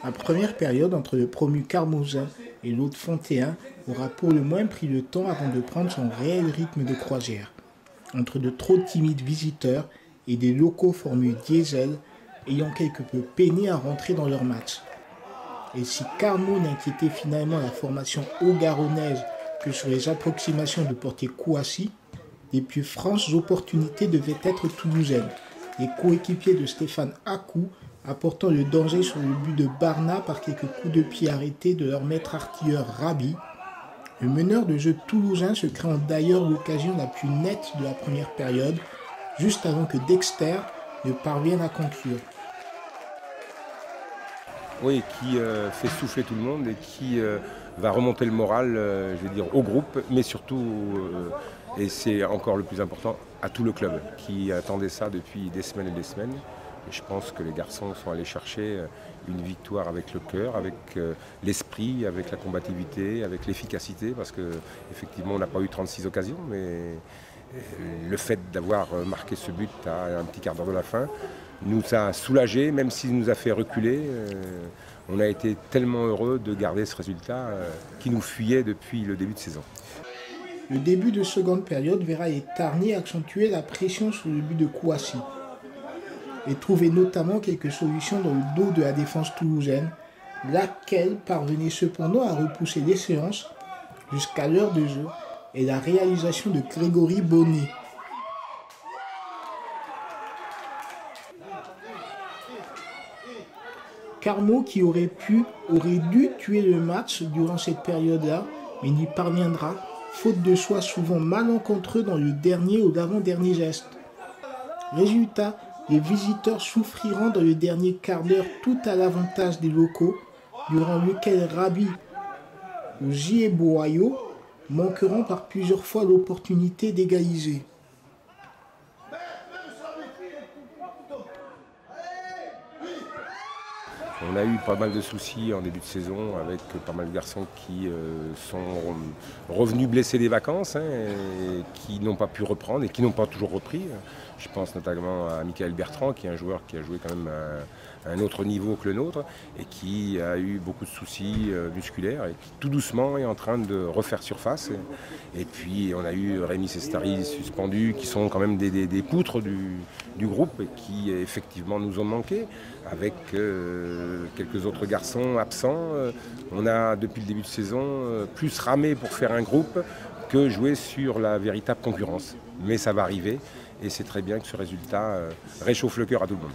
La première période entre le promu Carmozin et l'autre Fontéen aura pour le moins pris le temps avant de prendre son réel rythme de croisière, entre de trop timides visiteurs et des locaux formés diesel ayant quelque peu peiné à rentrer dans leur match. Et si Carmo n'inquiétait finalement la formation haut-garonnaise que sur les approximations de portier Kouassi, les plus franches opportunités devaient être toulousaines, les coéquipiers de Stéphane Akou apportant le danger sur le but de Barna par quelques coups de pied arrêtés de leur maître artilleur Rabi. Le meneur de jeu toulousain se créant d'ailleurs l'occasion la plus nette de la première période, juste avant que Dexter ne parvienne à conclure. Oui, qui fait souffler tout le monde et qui va remonter le moral, je vais dire, au groupe, mais surtout, et c'est encore le plus important, à tout le club, qui attendait ça depuis des semaines et des semaines. Et je pense que les garçons sont allés chercher une victoire avec le cœur, avec l'esprit, avec la combativité, avec l'efficacité, parce qu'effectivement on n'a pas eu 36 occasions, mais le fait d'avoir marqué ce but à un petit quart d'heure de la fin nous a soulagés, même s'il nous a fait reculer. On a été tellement heureux de garder ce résultat qui nous fuyait depuis le début de saison. Le début de seconde période verra les Tarnais accentuer la pression sur le but de Kouassi et trouver notamment quelques solutions dans le dos de la défense toulousaine, laquelle parvenait cependant à repousser les séances jusqu'à l'heure de jeu et la réalisation de Grégory Bonnet. Carmo, qui aurait dû tuer le match durant cette période-là, mais n'y parviendra, faute de choix souvent malencontreux dans le dernier ou l'avant-dernier geste. Résultat, les visiteurs souffriront dans le dernier quart d'heure tout à l'avantage des locaux, durant lequel Rabi ou Jieboayo manqueront par plusieurs fois l'opportunité d'égaliser. On a eu pas mal de soucis en début de saison avec pas mal de garçons qui sont revenus blessés des vacances, et qui n'ont pas pu reprendre et qui n'ont pas toujours repris. Je pense notamment à Michael Bertrand, qui est un joueur qui a joué quand même à un autre niveau que le nôtre et qui a eu beaucoup de soucis musculaires et qui tout doucement est en train de refaire surface. Et puis on a eu Rémi Sestari suspendu, qui sont quand même des poutres du groupe et qui effectivement nous ont manqué, avec quelques autres garçons absents. On a depuis le début de saison plus ramé pour faire un groupe que jouer sur la véritable concurrence. Mais ça va arriver et c'est très bien que ce résultat réchauffe le cœur à tout le monde.